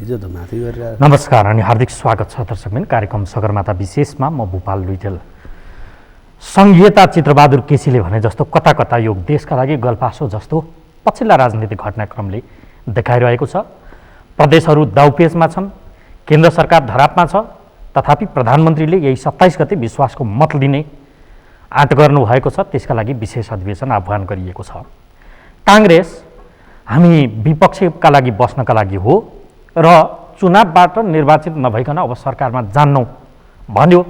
हिजो त माथि गरेर। नमस्कार अनि हार्दिक स्वागत छ दर्शकबिन कार्यक्रम सगरमाथा विशेषमा। म भूपाल लुइटेल। सङ्घीयता चित्रबहादुर केसीले भने जस्तो कता कता यो देशका लागि गल्फासो जस्तो पछिल्ला राजनीतिक घटनाक्रमले देखाइरहेको छ। प्रदेशहरू दाउपेचमा छन्, केन्द्र सरकार धरापमा छ, तथापि प्रधानमन्त्रीले यही 27 गते विश्वासको मत लिने आँट गर्नुभएको छ। त्यसका लागि विशेष अधिवेशन आह्वान गरिएको छ। काङ्ग्रेस हामी विपक्षका लागि बस्नका लागि हो र चुनावबाट निर्वाचित नभइकन अब सरकारमा जान्नौँ भन्यो।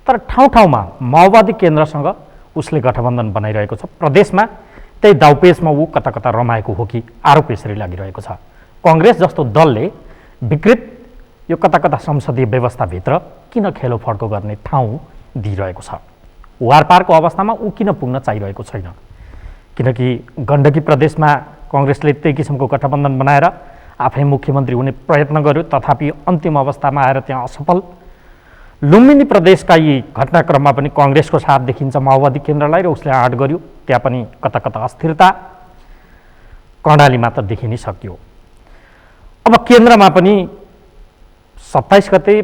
तर ठाउँ ठाउँमा माओवादी केन्द्रसँग उसले गठबन्धन बनाइरहेको छ। प्रदेशमा त्यही दाउपेचमा ऊ कता कता रमाएको हो कि आरोप यसरी लागिरहेको छ। कङ्ग्रेस जस्तो दलले विकृत यो कता कता संसदीय व्यवस्थाभित्र किन खेलो फड्को गर्ने ठाउँ दिइरहेको छ? वारपारको अवस्थामा ऊ किन पुग्न चाहिरहेको छैन? किनकि गण्डकी प्रदेशमा कङ्ग्रेसले त्यही किसिमको गठबन्धन बनाएर आफै मुख्यमन्त्री हुने प्रयत्न गर्यो, तथापि अन्तिम अवस्थामा आएर त्यहाँ असफल। लुम्बिनी प्रदेशका यी घटनाक्रममा पनि कङ्ग्रेसको साथ देखिन्छ माओवादी केन्द्रलाई, र उसले आँट गर्यो। त्यहाँ पनि कता कता अस्थिरता कर्णालीमा त देखि नै सक्यो। अब केन्द्रमा पनि 27 गते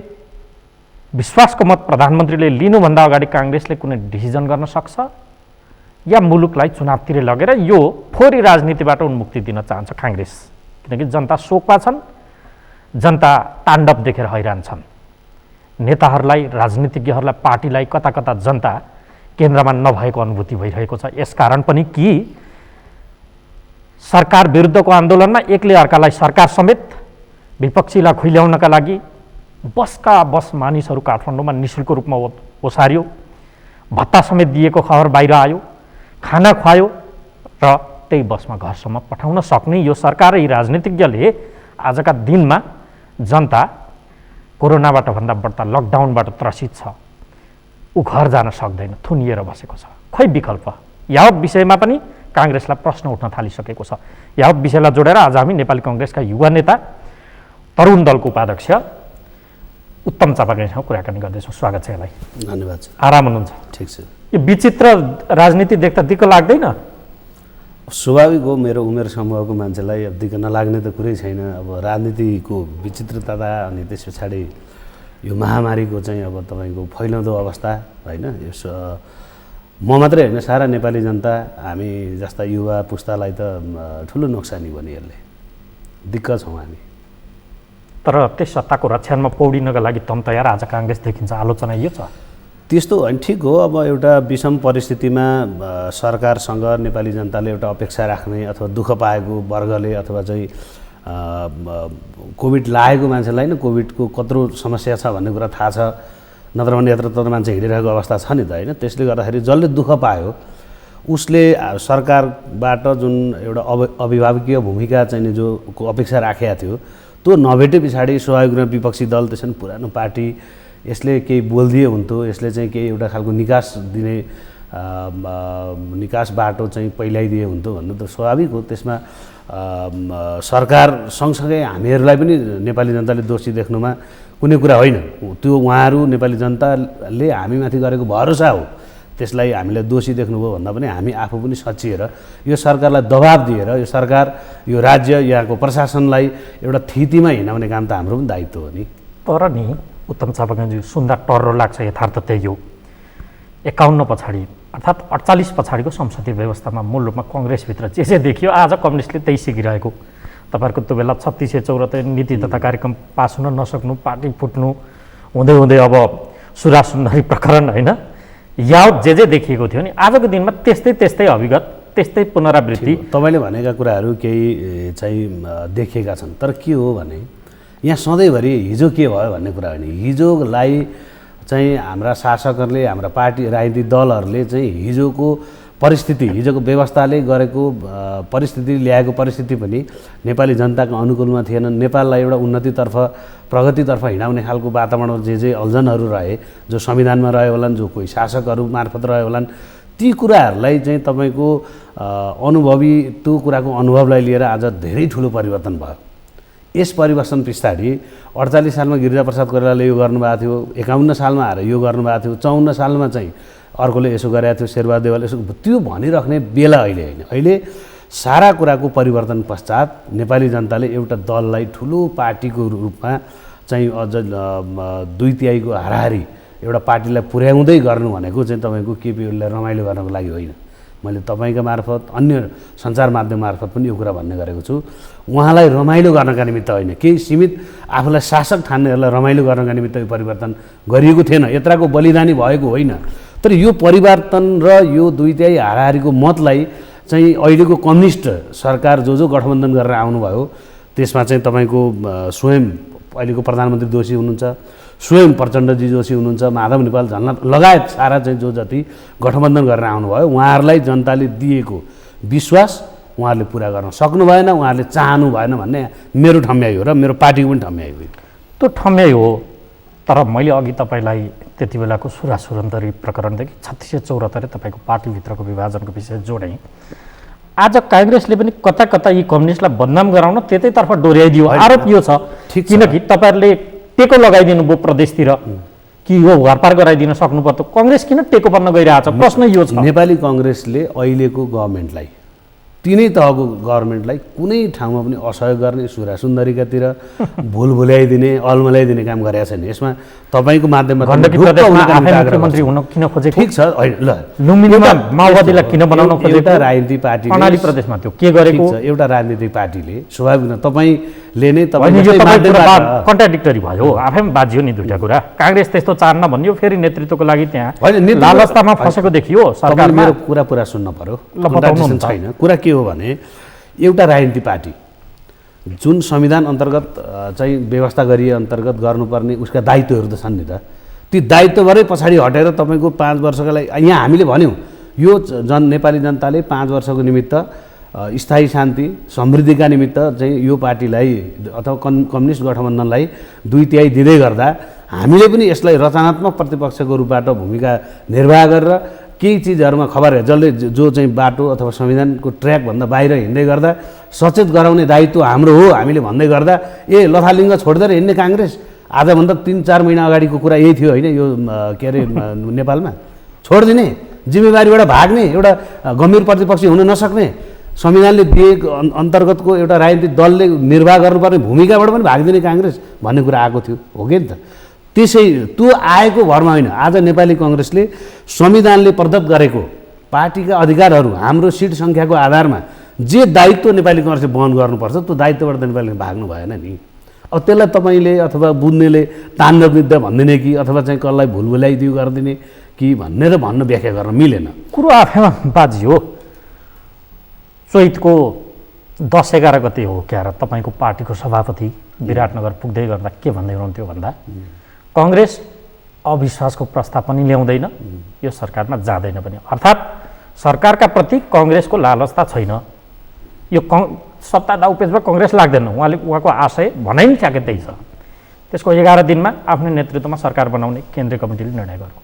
विश्वासको मत प्रधानमन्त्रीले लिनुभन्दा अगाडि काङ्ग्रेसले कुनै डिसिजन गर्न सक्छ या मुलुकलाई चुनावतिर लगेर यो फोहोरी राजनीतिबाट उन्मुक्ति दिन चाहन्छ काङ्ग्रेस? किनकि जनता शोकमा छन्, जनता ताण्डव देखेर हैरान छन्। नेताहरूलाई, राजनीतिज्ञहरूलाई, पार्टीलाई कता कता जनता केन्द्रमा नभएको अनुभूति भइरहेको छ। यसकारण पनि कि सरकार विरुद्धको आन्दोलनमा एकले अर्कालाई सरकार समेत विपक्षीलाई खुइल्याउनका लागि बसका बस मानिसहरू काठमाडौँमा निःशुल्क रूपमा ओसार्यो, भत्ता समेत दिएको खबर बाहिर आयो, खाना खुवायो र त्यही बसमा घरसम्म पठाउन सक्ने यो सरकार र यी राजनीतिज्ञले आजका दिनमा जनता कोरोनाबाट भन्दा बढ्ता लकडाउनबाट त्रसित छ, ऊ घर जान सक्दैन, थुनिएर बसेको छ। खोइ विकल्प? यावत विषयमा पनि काङ्ग्रेसलाई प्रश्न उठ्न थालिसकेको छ। यावत विषयलाई जोडेर आज हामी नेपाली कङ्ग्रेसका युवा नेता, तरुण दलको उपाध्यक्ष उत्तम चापागाईसँग कुराकानी गर्दैछौँ। स्वागत छ यहाँलाई। धन्यवाद। आराम हुनुहुन्छ? ठिक छ। यो विचित्र राजनीति देख्दा दिक्क लाग्दैन? स्वाभाविक हो, मेरो उमेर समूहको मान्छेलाई अब दिक्क नलाग्ने त कुरै छैन। अब राजनीतिको विचित्रता अनि त्यस पछाडि यो महामारीको चाहिँ अब तपाईँको फैलाउँदो अवस्था होइन, यस म मात्रै होइन सारा नेपाली जनता, हामी जस्ता युवा पुस्तालाई त ठुलो नोक्सानी भयो नि यसले। दिक्क छौँ हामी। तर त्यस सत्ताको रक्षामा पौडिनका लागि तम तयार आज काङ्ग्रेस देखिन्छ, आलोचना यो छ। त्यस्तो होइन, ठिक हो। अब एउटा विषम परिस्थितिमा सरकारसँग नेपाली जनताले एउटा अपेक्षा राख्ने अथवा दुःख पाएको वर्गले अथवा चाहिँ कोभिड लागेको मान्छेलाई नै कोभिडको कत्रो समस्या छ भन्ने कुरा थाहा छ, नत्र भने यत्र तत्र मान्छे हिँडिरहेको अवस्था छ नि त होइन। त्यसले गर्दाखेरि जसले दुःख पायो उसले सरकारबाट जुन एउटा अभिभावकीय भूमिका चाहिँ जो अपेक्षा राखेका थियो त्यो नभेटे पछाडि स्वाभाविक रूपमा विपक्षी दल त्यसमा पुरानो पार्टी यसले केही बोलिदिए हुन्थ्यो, यसले चाहिँ केही एउटा खालको निकास दिने निकास बाटो चाहिँ पहिल्याइदिए हुन्थ्यो भन्नु त स्वाभाविक हो। त्यसमा सरकार सँगसँगै हामीहरूलाई पनि नेपाली जनताले दोषी देख्नुमा कुनै कुरा होइन। त्यो उहाँहरू नेपाली जनताले हामीमाथि गरेको भरोसा हो, त्यसलाई हामीलाई दोषी देख्नुभयो भन्दा पनि हामी आफू पनि सच्चिएर यो सरकारलाई दबाब दिएर यो सरकार, यो राज्य, यहाँको प्रशासनलाई एउटा थितिमा हिँडाउने काम त हाम्रो पनि दायित्व हो नि। तर नि उत्तम चापागाईजी सुन्दा टर्रो लाग्छ, यथार्थ त्यही हो। 51 पछाडि अर्थात् 48 पछाडिको संसदीय व्यवस्थामा मूल रूपमा कङ्ग्रेसभित्र जे देखियो आज कम्युनिस्टले त्यही सिकिरहेको। तपाईँहरूको त्यो बेला 3674 नीति तथा कार्यक्रम पास हुन नसक्नु, पार्टी फुट्नु हुँदै हुँदै अब सुरा सुन्दरी प्रकरण होइन, यावत जे देखिएको थियो नि आजको दिनमा त्यस्तै अभिगत, त्यस्तै पुनरावृत्ति। तपाईँले भनेका कुराहरू केही चाहिँ देखिएका छन्, तर के हो भने यहाँ सधैँभरि हिजो के भयो भन्ने कुरा होइन। हिजोलाई चाहिँ हाम्रा शासकहरूले, हाम्रा पार्टी राजनीतिक दलहरूले चाहिँ हिजोको परिस्थिति, हिजोको व्यवस्थाले गरेको परिस्थिति, ल्याएको परिस्थिति पनि नेपाली जनताको अनुकूलमा थिएन। नेपाललाई एउटा उन्नतितर्फ, प्रगतितर्फ हिँडाउने खालको वातावरण जे अल्झनहरू रहे, जो संविधानमा रहे होलान्, जो कोही शासकहरू मार्फत रहे होलान्, ती कुराहरूलाई चाहिँ तपाईँको अनुभवी त्यो कुराको अनुभवलाई लिएर आज धेरै ठुलो परिवर्तन भयो। यस परिवर्तन पछाडि 48 सालमा गिरिजाप्रसाद कोइरालाले यो गर्नुभएको थियो, 51 सालमा आएर यो गर्नुभएको थियो, 54 सालमा चाहिँ अर्कोले यसो गरेको थियो, शेरबहादुर देउवाले यसो, त्यो भनिराख्ने बेला अहिले होइन। अहिले सारा कुराको परिवर्तन पश्चात नेपाली जनताले एउटा दललाई ठुलो पार्टीको रूपमा चाहिँ अझ 2/3 हाराहारी एउटा पार्टीलाई पुर्याउँदै गर्नु भनेको चाहिँ तपाईँको केपी ओलीलाई रमाइलो गर्नको लागि होइन। मैले तपाईँका मार्फत अन्य सञ्चार माध्यम मार्फत पनि यो कुरा भन्ने गरेको छु। उहाँलाई रमाइलो गर्नका निमित्त होइन, केही सीमित आफूलाई शासक ठान्नेहरूलाई रमाइलो गर्नका निमित्त यो परिवर्तन गरिएको थिएन, यत्राको बलिदानी भएको होइन। तर यो परिवर्तन र यो 2/3 हाराहारीको मतलाई चाहिँ अहिलेको कम्युनिस्ट सरकार जो गठबन्धन गरेर आउनुभयो त्यसमा चाहिँ तपाईँको स्वयं अहिलेको प्रधानमन्त्री जोशी हुनुहुन्छ, स्वयं प्रचण्डजी जोशी हुनुहुन्छ, माधव नेपाल झल्ला लगायत सारा चाहिँ जो जति गठबन्धन गरेर आउनुभयो उहाँहरूलाई जनताले दिएको विश्वास उहाँहरूले पुरा गर्न सक्नु भएन, उहाँहरूले चाहनु भएन भन्ने मेरो ठम्याइ हो र मेरो पार्टीको पनि ठम्याइ हो। त्यो ठम्याइ हो। तर मैले अघि तपाईँलाई त्यति बेलाको सुरासुरन्तरी प्रकरणदेखि 3674 तपाईँको पार्टीभित्रको विभाजनको विषय जोडेँ। आज काङ्ग्रेसले पनि कता कता यी कम्युनिस्टलाई बदनाम गराउन त्यतैतर्फ डोर्याइदियो। आरोप यो छ किनकि तपाईँहरूले टेको लगाइदिनु भयो प्रदेशतिर कि यो घरपार गराइदिन सक्नु पर्यो। कङ्ग्रेस किन टेको बन्न गइरहेछ? प्रश्न यो छ। नेपाली कङ्ग्रेसले अहिलेको गभर्मेन्टलाई, तिनै तहको गभर्मेन्टलाई कुनै ठाउँमा पनि असहयोग गर्ने, सुरासुन्दरीकातिर भुल भुल्याइदिने, अल्मल्याइदिने काम गरेका छैन। यसमा तपाईँको माध्यमबाट मुख्यमन्त्री हुन किन खोजेको? ठिक छ, होइन ल, लुम्बिनीमा माओवादीलाई किन बनाउन खोजेको? एउटा राजनीतिक पार्टी कर्णाली प्रदेशमा त्यो के गरेको? एउटा राजनीतिक पार्टीले स्वाभाविक तपाईँले नै कन्ट्राडिक्टरी भयो, आफैमा बाजियो नि दुईटा कुरा। काङ्ग्रेस त्यस्तो चाहन्न भन्यो, फेरि नेतृत्वको लागि त्यहाँ लालस्तामा फसेको देखियो सरकार। मेरो कुरा पुरा सुन्न पर्यो, छैन। कुरा के हो भने एउटा राजनीतिक पार्टी जुन संविधान अन्तर्गत चाहिँ व्यवस्था गरिए अन्तर्गत गर्नुपर्ने उसका दायित्वहरू त छन् नि त। ती दायित्वबाटै पछाडि हटेर तपाईँको 5 वर्षका लागि यहाँ हामीले भन्यौँ यो नेपाली जनताले 5 वर्षको निमित्त स्थायी शान्ति समृद्धिका निमित्त चाहिँ यो पार्टीलाई अथवा कम्युनिस्ट गठबन्धनलाई 2/3 दिँदै गर्दा हामीले पनि यसलाई रचनात्मक प्रतिपक्षको रूपबाट भूमिका निर्वाह गरेर केही चिजहरूमा खबर जसले जो चाहिँ बाटो अथवा संविधानको ट्र्याकभन्दा बाहिर हिँड्दै गर्दा सचेत गराउने दायित्व हाम्रो हो हामीले भन्दै गर्दा लथालिङ्ग छोड्दै हिँड्ने काङ्ग्रेस आजभन्दा 3-4 महिना अगाडिको कुरा यही थियो होइन? यो के अरे नेपालमा छोडिदिने, जिम्मेवारीबाट भाग्ने, एउटा गम्भीर प्रतिपक्षी हुन नसक्ने, संविधानले दिएको अन्तर्गतको एउटा राजनीतिक दलले निर्वाह गर्नुपर्ने भूमिकाबाट पनि भागिदिने काङ्ग्रेस भन्ने कुरा आएको थियो, हो कि नि त? त्यो आएको भरमा होइन। आज नेपाली कङ्ग्रेसले संविधानले प्रदत्त गरेको पार्टीका अधिकारहरू हाम्रो सिट सङ्ख्याको आधारमा जे दायित्व नेपाली कङ्ग्रेसले वहन गर्नुपर्छ त्यो दायित्वबाट त नेपालीले भाग्नु भएन नि। अब त्यसलाई तपाईँले अथवा बुझ्नेले ताण्डव विद्या भनिदिने कि अथवा चाहिँ कसलाई भुलभुल्याइदियो गरिदिने कि भनेर व्याख्या गर्न मिलेन। कुरो आफैमा बाजी हो। चैतको 10-11 गते हो क्या र तपाईँको पार्टीको सभापति विराटनगर पुग्दै गर्दा के भन्दै हुनुहुन्थ्यो भन्दा कङ्ग्रेस अविश्वासको प्रस्ताव पनि ल्याउँदैन, यो सरकारमा जाँदैन पनि। अर्थात् सरकारका प्रति कङ्ग्रेसको लालसा छैन, यो सत्ता दाउपेचमा कङ्ग्रेस लाग्दैन। उहाँको आशय भनाइ नि ठ्याक्कै त्यही छ। त्यसको 11 दिनमा आफ्नो नेतृत्वमा सरकार बनाउने केन्द्रीय कमिटीले निर्णय गर्यो।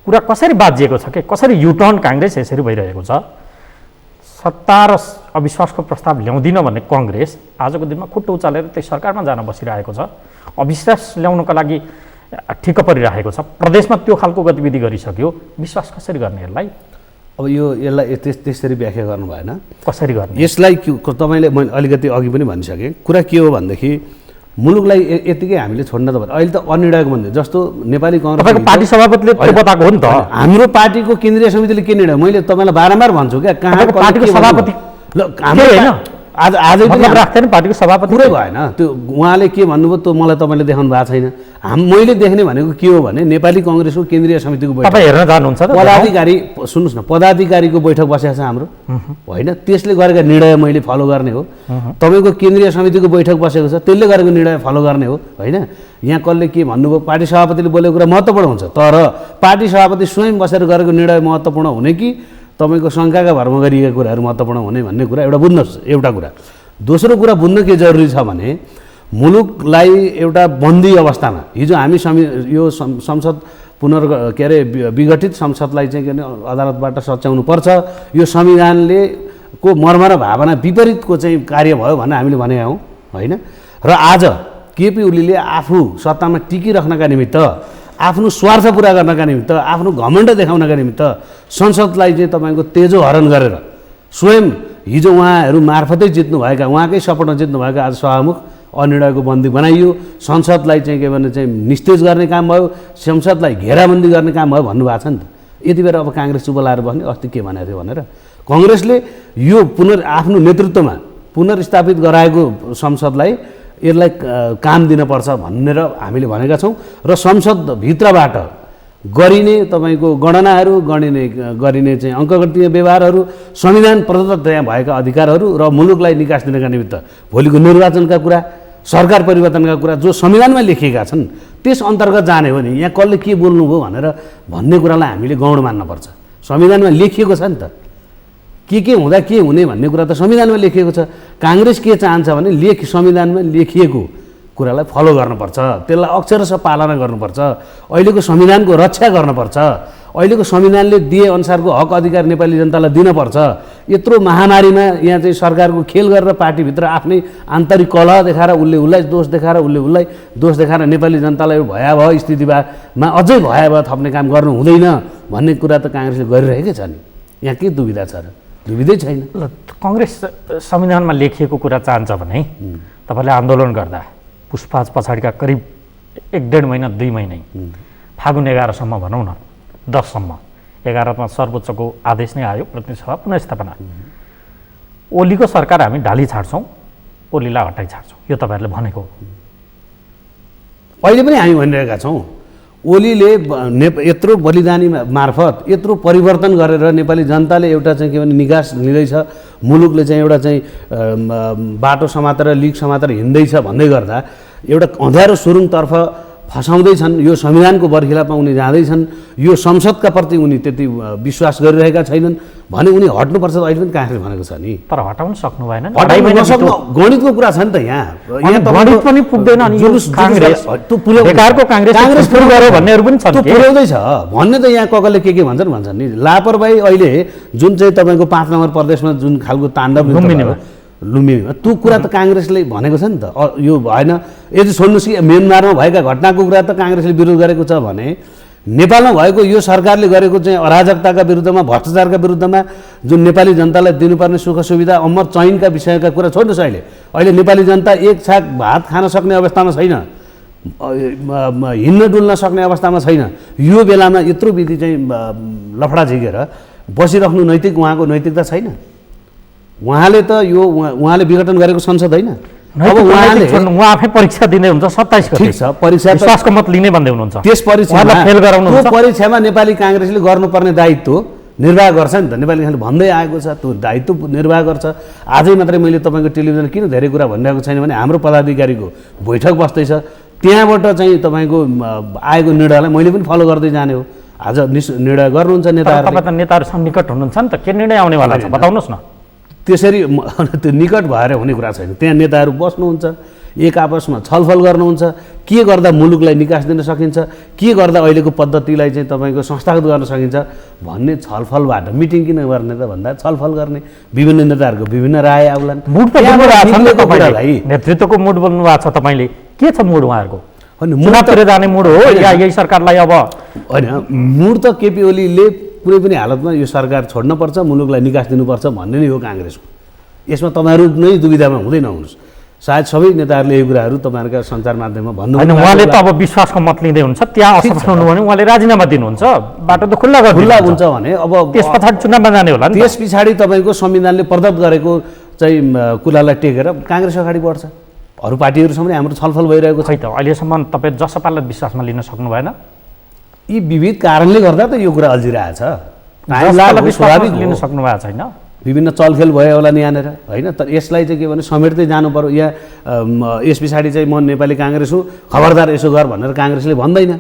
कुरा कसरी बाजिएको छ कि कसरी युटर्न काङ्ग्रेस यसरी भइरहेको छ? सत्ता र अविश्वासको प्रस्ताव ल्याउँदिन भन्ने कङ्ग्रेस आजको दिनमा खुट्टो उचालेर त्यही सरकारमा जान बसिरहेको छ। अविश्वास ल्याउनको लागि ठिक्क परिरहेको छ। प्रदेशमा त्यो खालको गतिविधि गरिसक्यो, विश्वास कसरी गर्ने यसलाई? अब यसलाई त्यसरी व्याख्या गर्नु भएन। कसरी गर्ने यसलाई? तपाईँले मैले अलिकति अघि पनि भनिसकेँ। कुरा के हो भनेदेखि मुलुकलाई यतिकै हामीले छोड्न त भएन। अहिले त अनिर्णायक भन्दै जस्तो नेपाली कङ्ग्रेस पार्टी सभापतिले बताएको हो नि त। हाम्रो पार्टीको केन्द्रीय समितिले के निर्णय, मैले तपाईँलाई बारम्बार भन्छु क्या, कहाँ पार्टीको सभापति आजै पनि राख्दैन पार्टीको सभापति पुरै भएन। त्यो उहाँले के भन्नुभयो त्यो मलाई तपाईँले देखाउनु भएको छैन। मैले देख्ने भनेको के हो भने नेपाली कङ्ग्रेसको केन्द्रीय समितिको बैठक हेर्न जानुहुन्छ पदाधिकारी, सुन्नुहोस् न, पदाधिकारीको बैठक बसेको छ हाम्रो होइन? त्यसले गरेका निर्णय मैले फलो गर्ने हो। तपाईँको केन्द्रीय समितिको बैठक बसेको छ, त्यसले गरेको निर्णय फलो गर्ने हो होइन? यहाँ कसले के भन्नुभयो, पार्टी सभापतिले बोलेको कुरा महत्त्वपूर्ण हुन्छ, तर पार्टी सभापति स्वयं बसेर गरेको निर्णय महत्त्वपूर्ण हुने कि तपाईँको शङ्काका भरमा गरिएका कुराहरू महत्त्वपूर्ण हुने भन्ने कुरा एउटा बुझ्नुहोस्। एउटा कुरा। दोस्रो कुरा बुझ्न के जरुरी छ भने मुलुकलाई एउटा बन्दी अवस्थामा हिजो हामी यो संसद के अरे विघटित संसदलाई चाहिँ के अरे अदालतबाट सच्याउनु पर्छ, यो संविधानले को मर्म र भावना विपरीतको चाहिँ कार्य भयो भनेर हामीले भनेका हौँ होइन? र आज केपी ओलीले आफू सत्तामा टिकिराख्नका निमित्त, आफ्नो स्वार्थ पुरा गर्नका निमित्त, आफ्नो घमण्ड देखाउनका निमित्त संसदलाई चाहिँ तपाईँको तेजो हरण गरेर स्वयं हिजो उहाँहरू मार्फतै जित्नुभएका उहाँकै सपोर्टमा जित्नुभएका आज सभामुख अनिर्णयको बन्दी बनाइयो, संसदलाई चाहिँ के भने चाहिँ निस्तेज गर्ने काम भयो, संसदलाई घेराबन्दी गर्ने काम भयो भन्नुभएको छ नि त। यति बेला अब काङ्ग्रेस चुप लाएर बस्ने अस्ति के भनेको थियो भनेर कङ्ग्रेसले यो आफ्नो नेतृत्वमा पुनर्स्थापित गराएको संसदलाई यसलाई काम दिनपर्छ भनेर हामीले भनेका छौँ र संसदभित्रबाट गरिने तपाईँको गणनाहरू गरिने चाहिँ अङ्कगणितीय व्यवहारहरू संविधान प्रदत्त त्यहाँ भएका अधिकारहरू र मुलुकलाई निकास दिनका निमित्त भोलिको निर्वाचनका कुरा, सरकार परिवर्तनका कुरा जो संविधानमा लेखिएका छन् त्यस अन्तर्गत जाने हो नि यहाँ कसले के बोल्नुभयो भनेर भन्ने कुरालाई हामीले गौण मान्नुपर्छ। संविधानमा लेखिएको छ नि त के हुँदा के हुने भन्ने कुरा त संविधानमा लेखिएको छ। काङ्ग्रेस के चाहन्छ भने संविधानमा लेखिएको कुरालाई फलो गर्नुपर्छ, त्यसलाई अक्षरशः पालना गर्नुपर्छ, अहिलेको संविधानको रक्षा गर्नुपर्छ, अहिलेको संविधानले दिए अनुसारको हक अधिकार नेपाली जनतालाई दिनपर्छ। यत्रो महामारीमा यहाँ चाहिँ सरकारको खेल गरेर पार्टीभित्र आफ्नै आन्तरिक कलह देखाएर उसलाई दोष देखाएर नेपाली जनतालाई भयावह स्थितिमा अझै भयावह थप्ने काम गर्नु हुँदैन भन्ने कुरा त काङ्ग्रेसले गरिरहेकै छ नि। यहाँ के दुविधा छ र? दुविधै छैन। कङ्ग्रेस संविधानमा लेखिएको कुरा चाहन्छ भने तपाईँले आन्दोलन गर्दा पुष्पा पछाडिका करिब 1.5 महिना 2 महिना फागुन 11 सम्म भनौँ न 10 सम्म 11मा सर्वोच्चको आदेश नै आयो प्रतिनिधि सभा पुनर्स्थापना। ओलीको सरकार हामी ढाली छाड्छौँ, ओलीलाई हटाइ छाड्छौँ, यो तपाईँहरूले भनेको अहिले पनि हामी भनिरहेका छौँ। ओलीले यत्रो बलिदानी मार्फत यत्रो परिवर्तन गरेर नेपाली जनताले एउटा चाहिँ के भने निकास लिँदैछ, मुलुकले चाहिँ एउटा चाहिँ बाटो समातेर लिग समातेर हिँड्दैछ भन्दै गर्दा एउटा अँध्यारो सुरुङतर्फ फसाउँदैछन्। यो संविधानको बर्खिलापमा उनी जाँदैछन्, यो संसदका प्रति उनी त्यति विश्वास गरिरहेका छैनन् भने उनी हट्नुपर्छ। अहिले पनि काङ्ग्रेस भनेको छ नि, तर हटाउन सक्नु भएन। गणितको कुरा छ नि त यहाँ गणित पनि पुग्दैन। काङ्ग्रेस पुर्याउँदैछ भन्ने त यहाँ ककले के भन्छन् नि। लापरवाही अहिले जुन चाहिँ तपाईँको 5 नम्बर प्रदेशमा जुन खालको ताण्डव लुम्बिनीमा त्यो कुरा त काङ्ग्रेसले भनेको छ नि त। यो भएन यदि सोध्नुहोस् कि म्यानमारमा भएका घटनाको कुरा त काङ्ग्रेसले विरोध गरेको छ भने नेपालमा भएको यो सरकारले गरेको चाहिँ अराजकताका विरुद्धमा भ्रष्टाचारका विरुद्धमा जुन नेपाली जनतालाई दिनुपर्ने सुख सुविधा अमर चयनका विषयका कुरा छोड्नुहोस्। अहिले नेपाली जनता एक छाक भात खान सक्ने अवस्थामा छैन, हिँड्न डुल्न सक्ने अवस्थामा छैन। यो बेलामा यत्रो विधि चाहिँ लफडा झिकेर बसिराख्नु नैतिक उहाँको नैतिकता छैन। उहाँले त यो उहाँले विघटन गरेको संसद होइन। अब उहाँ आफै परीक्षा दिँदै हुन्छ 27 गते। ठिक छ, परीक्षा विश्वासको मत लिने भन्दै हुनुहुन्छ। त्यस परीक्षामा नेपाली काङ्ग्रेसले गर्नुपर्ने दायित्व निर्वाह गर्छ नि त। नेपाली काङ्ग्रेसले भन्दै आएको छ त्यो दायित्व निर्वाह गर्छ। आजै मात्रै मैले तपाईँको टेलिभिजन किन धेरै कुरा भनिरहेको छैन भने हाम्रो पदाधिकारीको बैठक बस्दैछ, त्यहाँबाट चाहिँ तपाईँको आएको निर्णयलाई मैले पनि फलो गर्दै जाने हो। आज निर्णय गर्नुहुन्छ नेताहरूसँग निकट हुनुहुन्छ नि त, के निर्णय आउनेवाला छ बताउनुहोस् न। त्यसरी त्यो निकट भएर हुने कुरा छैन। त्यहाँ नेताहरू बस्नुहुन्छ, एक आपसमा छलफल गर्नुहुन्छ, के गर्दा मुलुकलाई निकास दिन सकिन्छ, के गर्दा अहिलेको पद्धतिलाई चाहिँ तपाईँको संस्थागत गर्न सकिन्छ भन्ने छलफलबाट मिटिङ किन गर्ने त भन्दा छलफल गर्ने। विभिन्न नेताहरूको विभिन्न राय आउलान्। नेतृत्वको मुड बोल्नु भएको छ तपाईँले, के छ मुड उहाँहरूको? चुनावतिर जाने मुड हो या यही सरकारलाई अब होइन? मुड त केपी ओलीले कुनै पनि हालतमा यो सरकार छोड्नुपर्छ, मुलुकलाई निकास दिनुपर्छ भन्ने नै हो काङ्ग्रेसको। यसमा तपाईँहरू नै दुविधामा हुँदै नहुनुहोस्। सायद सबै नेताहरूले यो कुराहरू तपाईँहरूका सञ्चार माध्यममा भन्नु होइन। उहाँले त अब विश्वासको मत लिँदै हुन्छ, त्यहाँ असफल हुनु भने उहाँले राजीनामा दिनुहुन्छ, बाटो त खुल्ला हुन्छ भने अब त्यस पछाडि चुनावमा जाने होला नि। त्यस पछाडि तपाईँको संविधानले प्रदत्त गरेको चाहिँ कुरालाई टेकेर काङ्ग्रेस अगाडि बढ्छ। अरू पार्टीहरूसँग पनि हाम्रो छलफल भइरहेको छ। खै त अहिलेसम्म तपाईँ जसपालाई विश्वासमा लिन सक्नु भएन? यी विविध कारणले गर्दा त यो कुरा अल्झिरहेको छ। स्वाभाविक लिन सक्नु भएको छैन। विभिन्न चलखेल भयो होला नि यहाँनिर होइन। तर यसलाई चाहिँ के भने समेट्दै जानु पर्यो। यहाँ यस पछाडि चाहिँ म नेपाली काङ्ग्रेस हो, खबरदार यसो गर भनेर काङ्ग्रेसले भन्दैन।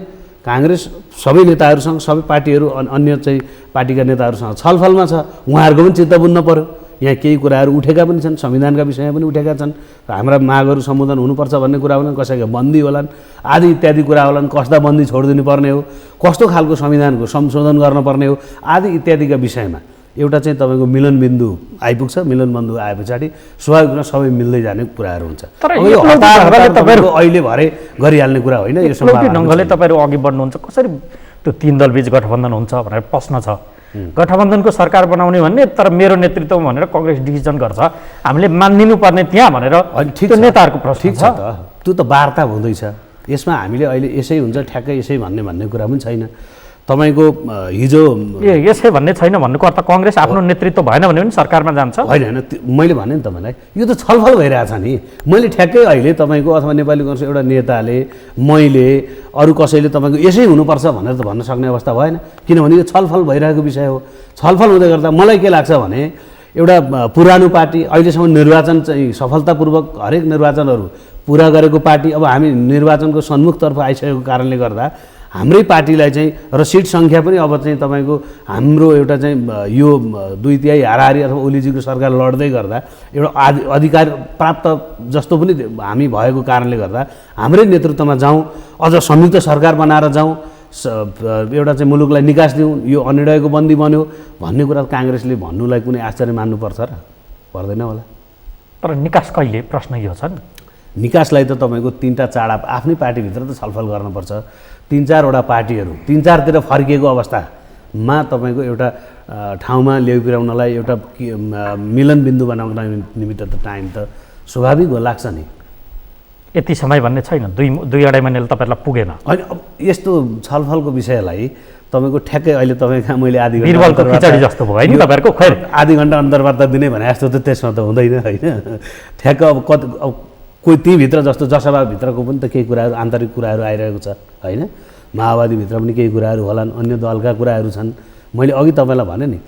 काङ्ग्रेस सबै नेताहरूसँग, सबै पार्टीहरू अन्य चाहिँ पार्टीका नेताहरूसँग छलफलमा छ। उहाँहरूको पनि चित्त बुझ्न पर्यो। यहाँ केही कुराहरू उठेका पनि छन्, संविधानका विषयमा पनि उठेका छन्। हाम्रा मागहरू सम्बोधन हुनुपर्छ भन्ने कुरा होलान्, कसैका बन्दी होलान्, आदि इत्यादि कुरा होलान्। कसदा बन्दी छोडिदिनु पर्ने हो, कस्तो खालको संविधानको संशोधन गर्नुपर्ने हो, आदि इत्यादिका विषयमा एउटा चाहिँ तपाईँको मिलनबिन्दु आइपुग्छ। मिलनबिन्दु आए पछाडि स्वाभाविक रूपमा सबै मिल्दै जाने कुराहरू हुन्छ। अहिले भरे गरिहाल्ने कुरा होइन। यो ढङ्गले तपाईँहरू अघि बढ्नुहुन्छ कसरी? त्यो 3 दलबीच गठबन्धन हुन्छ भनेर प्रश्न छ। गठबन्धनको सरकार बनाउने भन्ने, तर मेरो नेतृत्वमा भनेर कङ्ग्रेस डिसिजन गर्छ, हामीले मानिदिनु पर्ने त्यहाँ भनेर त्यो नेताहरूको प्रश्न ठिक छ त, त्यो त वार्ता हुँदैछ। यसमा हामीले अहिले यसै हुन्छ ठ्याक्कै यसै भन्ने कुरा पनि छैन। तपाईँको हिजो यसै भन्ने छैन भन्नुको अर्थ कङ्ग्रेस आफ्नो नेतृत्व भएन भने पनि सरकारमा जान्छ होइन होइन, मैले भने नि तपाईँलाई यो त छलफल भइरहेछ नि। मैले ठ्याक्कै अहिले तपाईँको अथवा नेपाली कङ्ग्रेस एउटा नेताले, मैले, अरू कसैले तपाईँको यसै हुनुपर्छ भनेर त भन्न सक्ने अवस्था भएन, किनभने यो छलफल भइरहेको विषय हो। छलफल हुँदै गर्दा मलाई के लाग्छ भने एउटा पुरानो पार्टी, अहिलेसम्म निर्वाचन चाहिँ सफलतापूर्वक हरेक निर्वाचनहरू पुरा गरेको पार्टी, अब हामी निर्वाचनको सन्मुखतर्फ आइसकेको कारणले गर्दा हाम्रै पार्टीलाई चाहिँ र सिट सङ्ख्या पनि अब चाहिँ तपाईँको हाम्रो एउटा चाहिँ यो 2/3 हाराहारी अथवा ओलीजीको सरकार लड्दै गर्दा एउटा अधिकार प्राप्त जस्तो पनि हामी भएको कारणले गर्दा हाम्रै नेतृत्वमा जाउँ, अझ संयुक्त सरकार बनाएर जाउँ, एउटा चाहिँ मुलुकलाई निकास दिउँ, यो अनिर्णयको बन्दी बन्यो भन्ने कुरा काङ्ग्रेसले भन्नुलाई कुनै आश्चर्य मान्नुपर्छ र? पर्दैन होला। तर निकास कहिले, प्रश्न यो छ नि। निकासलाई त तपाईँको 3टा 4 आफ्नै पार्टीभित्र त छलफल गर्नुपर्छ। 3-4वटा पार्टीहरू 3-4तिर फर्किएको अवस्थामा तपाईँको एउटा ठाउँमा ल्याइ पुर्याउनलाई एउटा मिलन बिन्दु बनाउन निमित्त त टाइम त स्वाभाविक हो, लाग्छ नि। यति समय भन्ने छैन, 2-2.5 महिनाले तपाईँहरूलाई पुगेन। होइन, अब यस्तो छलफलको विषयलाई तपाईँको ठ्याक्कै अहिले तपाईँका मैले आधी बिरबलको खिचडी जस्तो भयो नि तपाईँहरूको, खै आधी घन्टा अन्तर्वार्ता दिने भने जस्तो त त्यसमा त हुँदैन होइन। ठ्याक्क अब कोही तीभित्र जस्तो जसपाभित्रको पनि त केही कुराहरू आन्तरिक कुराहरू आइरहेको छ होइन। माओवादीभित्र पनि केही कुराहरू होलान्, अन्य दलका कुराहरू छन्। मैले अघि तपाईँलाई भने नि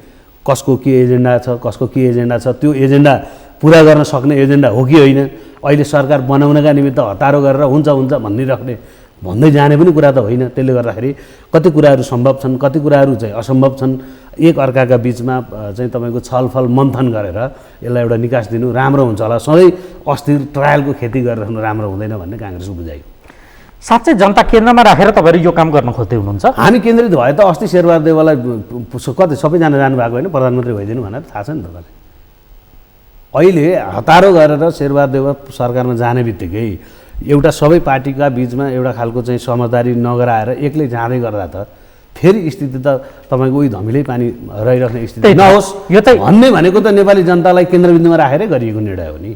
कसको के एजेन्डा छ, कसको के एजेन्डा छ, त्यो एजेन्डा पुरा गर्न सक्ने एजेन्डा हो कि होइन, अहिले सरकार बनाउनका निमित्त हतारो गरेर हुन्छ हुन्छ भनिराख्ने भन्दै जाने पनि कुरा त होइन। त्यसले गर्दाखेरि कति कुराहरू सम्भव छन्, कति कुराहरू चाहिँ असम्भव छन्। एक अर्काका बिचमा चाहिँ तपाईँको छलफल मन्थन गरेर यसलाई एउटा निकास दिनु राम्रो हुन्छ होला। सधैँ अस्थिर ट्रायलको खेती गरेर राम्रो हुँदैन भन्ने काङ्ग्रेसको बुझाइ। साँच्चै जनता केन्द्रमा राखेर तपाईँहरू यो काम गर्न खोज्दै हुनुहुन्छ? हामी केन्द्रित भए त अस्ति शेरबहादुर देउवालाई कतै सबैजना जानुभएको होइन, प्रधानमन्त्री भइदिनु भनेर थाहा छ नि तपाईँलाई। अहिले हतारो गरेर शेरबहादुर देउवा सरकारमा जाने बित्तिकै एउटा सबै पार्टीका बिचमा एउटा खालको चाहिँ समझदारी नगराएर एक्लै जाँदै गर्दा त फेरि स्थिति त तपाईँको उही धमिलै पानी रहिराख्ने स्थिति नहोस् यो चाहिँ भन्ने भनेको त नेपाली जनतालाई केन्द्रबिन्दुमा राखेरै गरिएको निर्णय हो नि।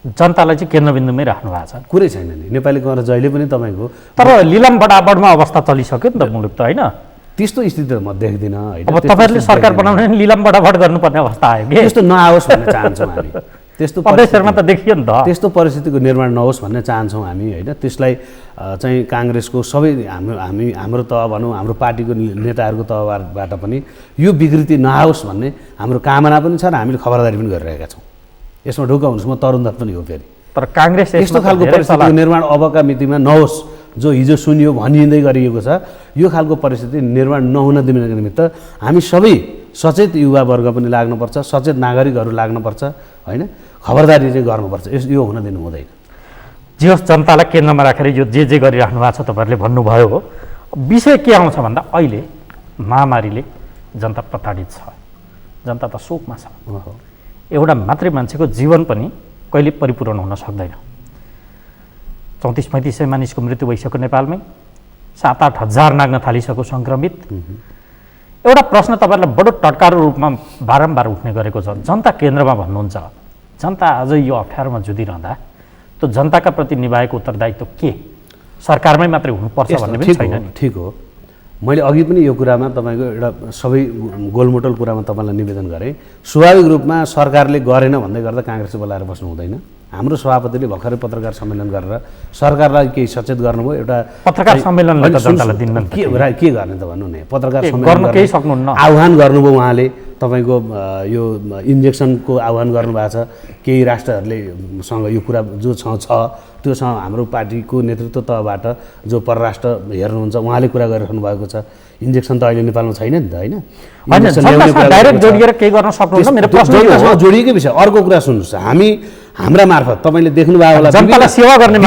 जनतालाई चाहिँ केन्द्रबिन्दुमै राख्नु भएको छ, कुरै छैन नि। नेपाली कङ्ग्रेस जहिले पनि तपाईँको तर लिलाम बडाबडमा अवस्था चलिसक्यो नि त मुलुक त होइन। त्यस्तो स्थिति त म देख्दिनँ होइन। अब तपाईँहरूले सरकार बनाउने लिलाम बडाबड गर्नुपर्ने अवस्था आयो कि? त्यस्तो नआओस् भन्ने चाहन्छौँ हामी। त्यस्तो प्रदेशहरूमा त देखियो नि त। त्यस्तो परिस्थितिको निर्माण नहोस् भन्ने चाहन्छौँ हामी होइन। त्यसलाई चाहिँ काङ्ग्रेसको सबै हाम्रो तह भनौँ, हाम्रो पार्टीको नेताहरूको तहबाट पनि यो विकृति नआओस् भन्ने हाम्रो कामना पनि छ र हामीले खबरदारी पनि गरिरहेका छौँ। यसमा ढुक्क हुनुहोस्, म तरुण दत्त पनि हो फेरि। तर काङ्ग्रेस यस्तो खालको परिस्थितिको निर्माण अबका मितिमा नहोस्, जो हिजो सुनियो भनिँदै गरिएको छ, यो खालको परिस्थिति निर्माण नहुन दिनको निमित्त हामी सबै सचेत युवावर्ग पनि लाग्नुपर्छ, सचेत नागरिकहरू लाग्नुपर्छ होइन। खबरदारी चाहिँ गर्नुपर्छ, यो हुन दिनु हुँदैन। जे होस्, जनतालाई केन्द्रमा राखेर यो जे गरिराख्नु भएको छ तपाईँहरूले भन्नुभयो हो। विषय के आउँछ भन्दा अहिले महामारीले जनता प्रताडित छ, जनता त शोकमा छ। एउटा मात्रै मान्छेको जीवन पनि कहिले परिपूर्ण हुन सक्दैन। 34-35 मानिसको मृत्यु भइसक्यो नेपालमै, 7-8 हजार नाग्न थालिसक्यो सङ्क्रमित। एउटा प्रश्न तपाईँहरूलाई बडो टटकारो रूपमा बारम्बार उठ्ने गरेको छ, जनता केन्द्रमा भन्नुहुन्छ, जनता आज यो अप्ठ्यारोमा जुधिरहँदा त्यो जनताका प्रति निभाएको उत्तरदायित्व के सरकारमै मात्रै हुनुपर्छ भन्ने पनि छैन नि? ठिक हो, मैले अघि पनि यो कुरामा तपाईँको एउटा सबै गोलमोटल कुरामा तपाईँलाई निवेदन गरेँ। स्वाभाविक रूपमा सरकारले गरेन भन्दै गर्दा काङ्ग्रेसले बोलाएर बस्नु हुँदैन। हाम्रो सभापतिले भर्खरै पत्रकार सम्मेलन गरेर सरकारलाई केही सचेत गर्नुभयो। एउटा पत्रकार सम्मेलनले त जनतालाई दिन्न नि, के गर्ने त भन्नु नि। पत्रकार सम्मेलन गर्न केही सक्नुहुन्न, आह्वान गर्नुभयो उहाँले। तपाईँको यो इन्जेक्सनको आह्वान गर्नुभएको छ। केही राष्ट्रहरूले सँग यो कुरा जो छ त्योसँग हाम्रो पार्टीको नेतृत्व तहबाट जो परराष्ट्र हेर्नुहुन्छ उहाँले कुरा गरिरहनु भएको छ। इन्जेक्सन त अहिले नेपालमा छैन नि त होइन। डाइरेक्ट जोडिएर केही गर्न सक्नुहुन्छ? मेरो प्रश्न जोडिएकै विषय। अर्को कुरा सुन्नुहोस्, हाम्रा मार्फत तपाईँले देख्नुभयो होला जनतालाई सेवा गर्ने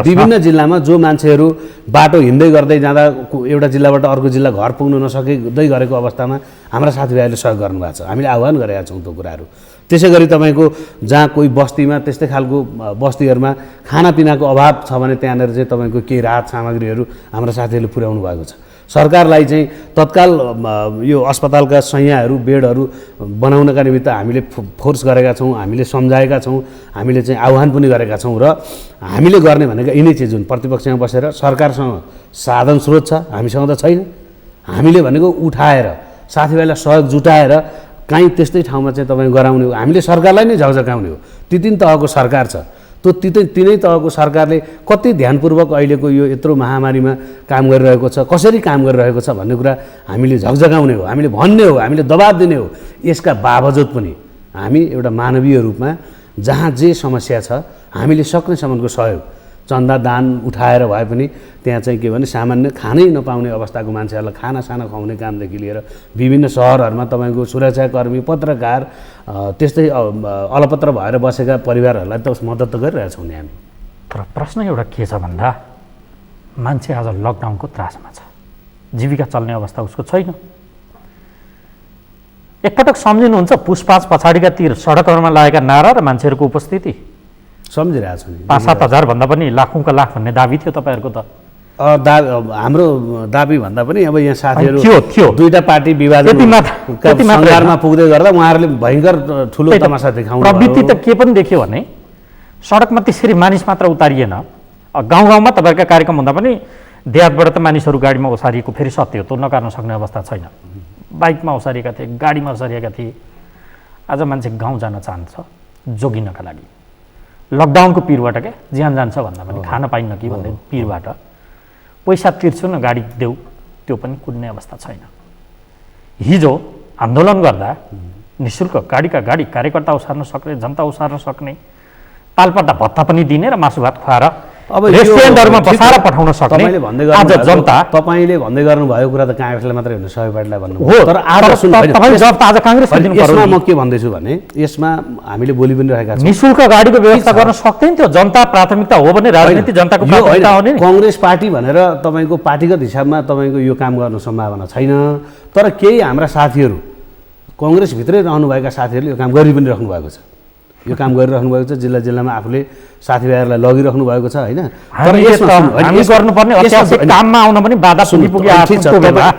विभिन्न जिल्लामा जो मान्छेहरू बाटो हिँड्दै गर्दै जाँदा एउटा जिल्लाबाट अर्को जिल्ला घर पुग्न नसक्दै गरेको अवस्थामा हाम्रा साथीभाइहरूले सहयोग गर्नुभएको छ। हामीले आह्वान गरेका छौँ त्यो कुराहरू। त्यसै गरी तपाईँको जहाँ कोही बस्तीमा त्यस्तै खालको बस्तीहरूमा खानापिनाको अभाव छ भने त्यहाँनिर चाहिँ तपाईँको केही राहत सामग्रीहरू हाम्रा साथीहरूले पुर्याउनु भएको छ। सरकारलाई चाहिँ तत्काल यो अस्पतालका शय्याहरू बेडहरू बनाउनका निमित्त हामीले फोर्स गरेका छौँ, हामीले सम्झाएका छौँ, हामीले चाहिँ आह्वान पनि गरेका छौँ र हामीले गर्ने भनेको यिनै चिज हुन्। प्रतिपक्षमा बसेर सरकारसँग साधन स्रोत छ, हामीसँग त छैन। हामीले भनेको उठाएर साथीभाइलाई सहयोग जुटाएर काहीँ त्यस्तै ठाउँमा चाहिँ तपाईँ गराउने हो। हामीले सरकारलाई नै झकझकाउने हो। तिन तहको सरकार छ, त्यो तिनै तहको सरकारले कति ध्यानपूर्वक अहिलेको यो यत्रो महामारीमा काम गरिरहेको छ, कसरी काम गरिरहेको छ भन्ने कुरा हामीले झकझकाउने हो, हामीले भन्ने हो, हामीले दबाब दिने हो। यसका बावजुद पनि हामी एउटा मानवीय रूपमा जहाँ जे समस्या छ हामीले सक्ने सम्मको सहयोग चन्दा दान उठाएर भए पनि त्यहाँ चाहिँ के भने सामान्य खानै नपाउने अवस्थाको मान्छेहरूलाई खानासाना खुवाउने कामदेखि लिएर विभिन्न सहरहरूमा तपाईँको सुरक्षाकर्मी, पत्रकार, त्यस्तै अलपत्र भएर बसेका परिवारहरूलाई त मद्दत त गरिरहेछौँ नि हामी। तर प्रश्न एउटा के छ भन्दा मान्छे आज लकडाउनको त्रासमा छ, जीविका चल्ने अवस्था उसको छैन। एकपटक सम्झिनुहुन्छ पुसपास पछाडिका तिर सडकहरूमा लागेका नारा र मान्छेहरूको उपस्थिति? सम्झिरहेको छु नि। 5-7 हजार भन्दा पनि लाखौँका लाख भन्ने दाबी थियो तपाईँहरूको त। हाम्रो दाबी भन्दा पनि अब यहाँ साथीहरू थियो दुईटा पार्टी विवादमा पुग्दै गर्दा उहाँहरूले भयङ्कर ठुलो तमासा देखाउनु। प्रवृत्ति त के पनि देख्यो भने सडकमा त्यसरी मानिस मात्र उतारिएन, गाउँ गाउँमा तपाईँहरूका कार्यक्रम हुँदा पनि देहातबाट त मानिसहरू गाडीमा ओसारिएको फेरि सत्य हो, त्यो नकार्न सक्ने अवस्था छैन। बाइकमा ओसारिएका थिए, गाडीमा ओसारिएका थिए। आज मान्छे गाउँ जान चाहन्छ जोगिनका लागि, लकडाउनको पिरबाट क्या ज्यान जान्छ भन्दा पनि खान पाइन्न कि भन्दै पिरबाट पैसा तिर्छु न गाडी देऊ, त्यो पनि कुद्ने अवस्था छैन। हिजो आन्दोलन गर्दा निःशुल्क गाडीका गाडी कार्यकर्ता उसार्न सक्ने, जनता उसार्न सक्ने, तालपर्दा भत्ता पनि दिने र मासु भात खुवाएर अब रेस्टुरेन्टहरूमा बसाएर पठाउन सक्ने आज जनता। तपाईँले भन्दै गर्नुभएको कुरा त काङ्ग्रेसले मात्रै होइन, सबै पार्टीलाई भन्नु हो। तर आज काङ्ग्रेसले दिनु पर्यो। म के भन्दैछु भने यसमा हामीले बोली पनि रहेका छौँ, निःशुल्क गाडीको व्यवस्था गर्न सक्दैन थियो। जनता प्राथमिकता हो भने राजनीति जनताको प्राथमिकता हो नि। काङ्ग्रेस पार्टी भनेर तपाईँको पार्टीगत हिसाबमा तपाईँको यो काम गर्न सम्भावना छैन। तर केही हाम्रा साथीहरू काङ्ग्रेसभित्रै रहनुभएका साथीहरूले यो काम गरि पनि राख्नु भएको छ, यो काम गरिराख्नु भएको छ। जिल्ला जिल्लामा आफूले साथीभाइहरूलाई लगिराख्नु भएको छ होइन। तर हामी गर्नुपर्ने ऐतिहासिक काममा आउन पनि बाधा पुगी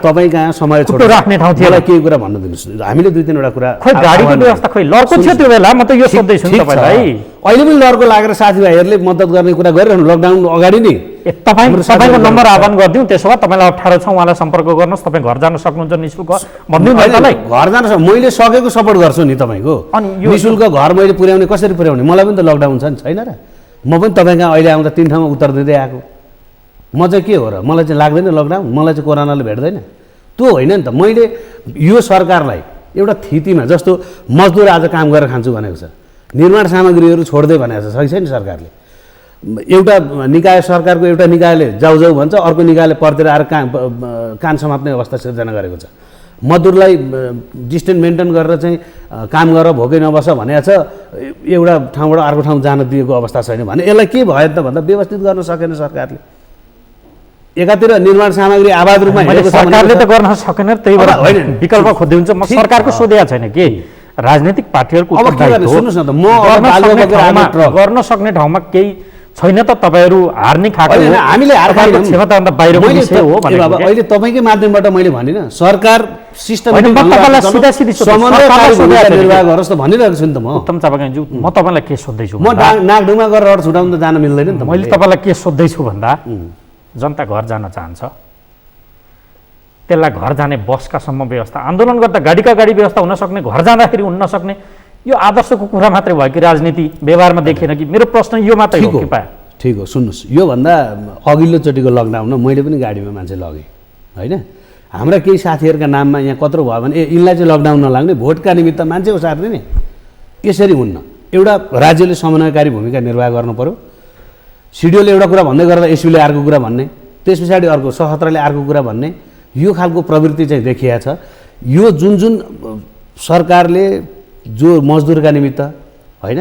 तपाईँ कहाँ समय छोड्नु राख्ने ठाउँ थियो। केही कुरा भन्नु दिनुहोस्, हामीले 2-3 वटा कुरा। खोइ गाडीको व्यवस्था खोइ लड्को थियो त्यो बेला, म त यो सोध्दैछु तपाईँलाई। अहिले पनि लड्को लागेर साथीभाइहरूले मद्दत गर्ने कुरा गरिरहनु लकडाउन अगाडि नै। तपाईँको नम्बर आह्वान गरिदिउँ, त्यसो भए तपाईँलाई अप्ठ्यारो छ उहाँलाई सम्पर्क गर्नुहोस्, तपाईँ घर जान सक्नुहुन्छ निःशुल्क भनिदिउँ तपाईँलाई। घर जान मैले सकेको सपोर्ट गर्छु नि तपाईँको। अनि निःशुल्क घर मैले पुर्याउने कसरी पुर्याउने? मलाई पनि त लकडाउन छ नि, छैन र? म पनि तपाईँ कहाँ अहिले आउँदा 3 ठाउँमा उत्तर दिँदै आएको। म चाहिँ के हो र, मलाई चाहिँ लाग्दैन लकडाउन, मलाई चाहिँ कोरोनाले भेट्दैन त्यो होइन नि त। मैले यो सरकारलाई एउटा थितिमा जस्तो मजदुर आज काम गरेर खान्छु भनेको छ, निर्माण सामग्रीहरू छोड्दै भनेको छ, छैन सरकारले। एउटा निकाय सरकारको एउटा निकायले जाउ जाउ भन्छ, अर्को निकायले परतिर आएर कान समात्ने अवस्था सिर्जना गरेको छ। मजदुरलाई डिस्टेन्स मेन्टेन गरेर चाहिँ काम गरेर भोकै नबस भनेको छ, एउटा ठाउँबाट अर्को ठाउँ जान दिएको अवस्था छैन भने यसलाई के भयो त भन्दा व्यवस्थित गर्न सकेन सरकारले। एकातिर निर्माण सामग्री आबाद रूपमा सरकारले त गर्न सकेन, त्यही भएर विकल्प खोज्दै हुन्छ। म सरकारको सोधेको छैन कि राजनीतिक पार्टीहरूको सुन्नुहोस् न त, म गर्न सक्ने ठाउँमा केही छैन त तपाईँहरू हार्ने खाएको हामीले हार खाएको क्षमताभन्दा बाहिरको विषय हो भनेको। अहिले तपाईँकै माध्यमबाट मैले भनिनँ सरकार सिस्टम निर्वाह गरोस् त भनिरहेको छु नि त म। उत्तम चापागाईज्यू, म तपाईँलाई के सोध्दैछु, म नाकढुङ्गा गरेर अरू छुटाउनु त जान मिल्दैन नि त। मैले तपाईँलाई के सोध्दैछु भन्दा जनता घर जान चाहन्छ, त्यसलाई घर जाने बसकासम्म व्यवस्था, आन्दोलन गर्दा गाडीका गाडी व्यवस्था हुन सक्ने, घर जाँदाखेरि हुन नसक्ने, यो आदर्शको कुरा मात्रै भयो कि राजनीति व्यवहारमा देखिएन कि? मेरो प्रश्न यो मात्रै हो कि पाए। ठिक हो, सुन्नुहोस्, योभन्दा अघिल्लोचोटिको लकडाउनमा मैले पनि गाडीमा मान्छे लगेँ होइन। हाम्रा केही साथीहरूका नाममा यहाँ कत्रो भयो भने यिनलाई चाहिँ लकडाउन नलाग्ने, भोटका निमित्त मान्छे उसार्ने नि, यसरी हुन्न। एउटा राज्यले समन्वयकारी भूमिका निर्वाह गर्नु पर्यो। सिडिओले एउटा कुरा भन्दै गर्दा एसपीले अर्को कुरा भन्ने, त्यस पछाडि अर्को सहस्त्रले अर्को कुरा भन्ने, यो खालको प्रवृत्ति चाहिँ देखिया छ। यो जुन सरकारले जो मजदुरका निमित्त होइन,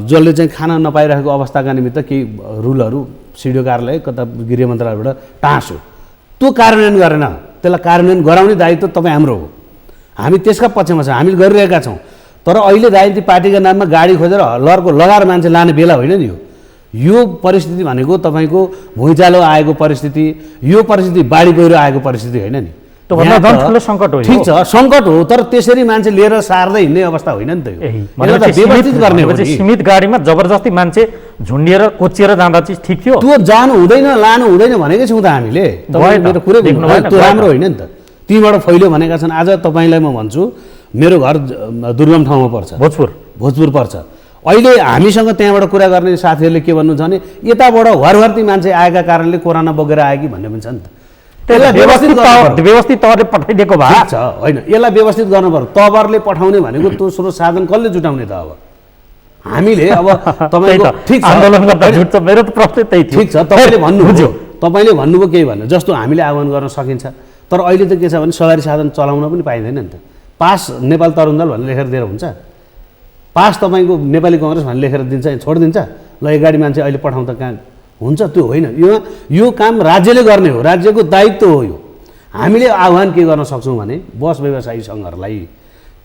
जसले चाहिँ खाना नपाइरहेको अवस्थाका निमित्त केही रुलहरू सिडिओ कार्यालय कता गृह मन्त्रालयबाट टाँसो, त्यो कार्यान्वयन गरेन। त्यसलाई कार्यान्वयन गराउने दायित्व तपाईँ हाम्रो हो, हामी त्यसका पक्षमा छौँ, हामीले गरिरहेका छौँ। तर अहिले राजनीतिक पार्टीका नाममा गाडी खोजेर लहरको लगाएर मान्छे लाने बेला होइन नि यो। यो परिस्थिति भनेको तपाईँको भुइँचालो आएको परिस्थिति, यो परिस्थिति बाढी पहिरो आएको परिस्थिति होइन नि। त्योभन्दा झन् ठुलो सङ्कट हो। ठिक छ, सङ्कट हो, तर त्यसरी मान्छे लिएर सार्दै हिँड्ने अवस्था होइन नि त यो। यसलाई त व्यवस्थित गर्ने हो नि। सीमित गाडीमा जबरजस्ती मान्छे झुन्डिएर कोचिएर जाँदा चाहिँ ठिक थियो। त्यो जानु हुँदैन, लानु हुँदैन भनेकै छौँ त हामीले। तपाईँ मेरो कुरै त्यो राम्रो होइन नि त। तीबाट फैल्यो भनेका छन्। आज तपाईँलाई म भन्छु, मेरो घर दुर्गम ठाउँमा पर्छ, भोजपुर पर्छ। अहिले हामीसँग त्यहाँबाट कुरा गर्ने साथीहरूले के भन्नुहुन्छ भने यताबाट घरघरती मान्छे आएका कारणले कोरोना बोकेर आयो कि भन्ने पनि छ नि त। यसलाई व्यवस्थित तवरले पठाइदिएको भए छ होइन, यसलाई व्यवस्थित गर्नु पर्यो। तवरले पठाउने भनेको त्यो स्रोत साधन कसले जुटाउने त? अब हामीले अब तपाईँको ठिक छ, आन्दोलन गर्दा जुट्छ। मेरो त प्रश्न त्यही थियो। ठिक छ, तपाईँले भन्नुभयो केही भन्नु जस्तो हामीले आह्वान गर्न सकिन्छ। तर अहिले त के छ भने सवारी साधन चलाउन पनि पाइँदैन नि त। पास नेपाल तरुण दल भनेर लेखेर दिएर हुन्छ? पास तपाईँको नेपाली कङ्ग्रेस भनेर लेखेर दिन्छ, छोडिदिन्छ? ल एक गाडी मान्छे अहिले पठाउँदा कहाँ हुन्छ? त्यो होइन। यो काम राज्यले गर्ने हो, राज्यको दायित्व हो यो। हामीले आह्वान के गर्न सक्छौँ भने बस व्यवसायी सङ्घहरूलाई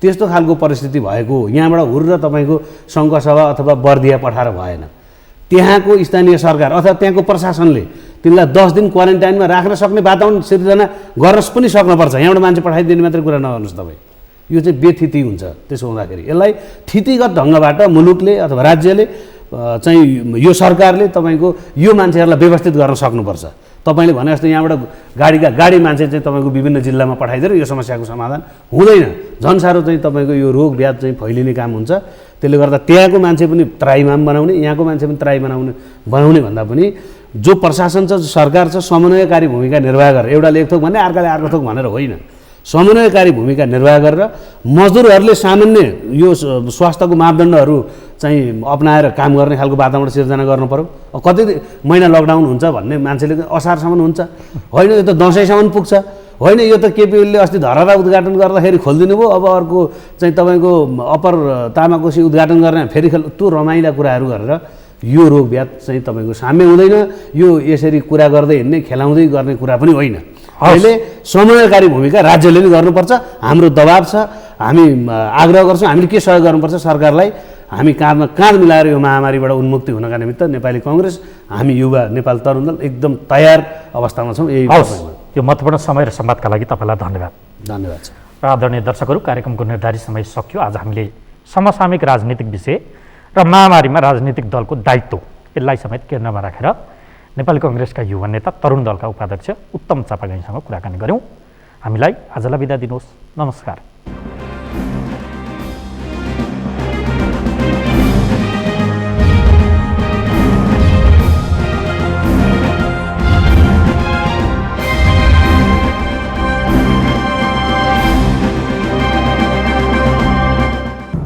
त्यस्तो खालको परिस्थिति भएको यहाँबाट हुर्र तपाईँको सङ्घसभा अथवा बर्दिया पठाएर भएन। त्यहाँको स्थानीय सरकार अथवा त्यहाँको प्रशासनले तिनलाई 10 दिन क्वारेन्टाइनमा राख्न सक्ने वातावरण सिर्जना गर्न पनि सक्नुपर्छ। यहाँबाट मान्छे पठाइदिने मात्रै कुरा नगर्नुहोस् तपाईँ। यो चाहिँ बेथिति हुन्छ। त्यसो हुँदाखेरि यसलाई थितिगत ढङ्गबाट मुलुकले अथवा राज्यले चाहिँ यो सरकारले तपाईँको यो मान्छेहरूलाई व्यवस्थित गर्न सक्नुपर्छ। तपाईँले भने जस्तो यहाँबाट गाडी मान्छे चाहिँ तपाईँको विभिन्न जिल्लामा पठाइदिएर यो समस्याको समाधान हुँदैन। झन् साह्रो चाहिँ तपाईँको यो रोग व्याध चाहिँ फैलिने काम हुन्छ। त्यसले गर्दा त्यहाँको मान्छे पनि त्राइमाम बनाउने, यहाँको मान्छे पनि त्राइ बनाउने भन्दा पनि जो प्रशासन छ, सरकार छ, समन्वयकारी भूमिका निर्वाह गरेर एउटाले एक थोक भन्ने अर्काले अर्को थोक भनेर होइन, समन्वयकारी भूमिका निर्वाह गरेर मजदुरहरूले सामान्य यो स्वास्थ्यको मापदण्डहरू चाहिँ अपनाएर काम गर्ने खालको वातावरण सिर्जना गर्नु पर्यो। कति महिना लकडाउन हुन्छ भन्ने मान्छेले असारसम्म हुन्छ, होइन यो त दसैँसम्म पुग्छ, होइन यो त केपी ओलीले अस्ति धरहरा उद्घाटन गर्दाखेरि खोलिदिनु भयो, अब अर्को चाहिँ तपाईँको अप्पर तामाकोसी उद्घाटन गर्ने फेरि त्यो रमाइला कुराहरू गरेर यो रोग व्याध चाहिँ तपाईँको साम्य हुँदैन। यो यसरी कुरा गर्दै हिँड्ने खेलाउँदै गर्ने कुरा पनि होइन। अहिले समन्वयकारी भूमिका राज्यले पनि गर्नुपर्छ। हाम्रो दबाब छ, हामी आग्रह गर्छौँ। हामीले के सहयोग गर्नुपर्छ सरकारलाई? हामी काँधमा काँध मिलाएर यो महामारीबाट उन्मुक्ति हुनका निमित्त नेपाली कङ्ग्रेस, हामी युवा नेपाल तरुण दल एकदम तयार अवस्थामा छौँ। यही यो महत्त्वपूर्ण समय र संवादका लागि तपाईँलाई धन्यवाद। धन्यवाद छ। र आदरणीय दर्शकहरू, कार्यक्रमको निर्धारित समय सक्यो। आज हामीले समसामयिक राजनीतिक विषय र महामारीमा राजनीतिक दलको दायित्व यसलाई समेत केन्द्रमा राखेर नेपाली कङ्ग्रेसका युवा नेता तरुण दलका उपाध्यक्ष उत्तम चापागाईसँग कुराकानी गऱ्यौँ। हामीलाई आजलाई बिदा दिनुहोस्। नमस्कार।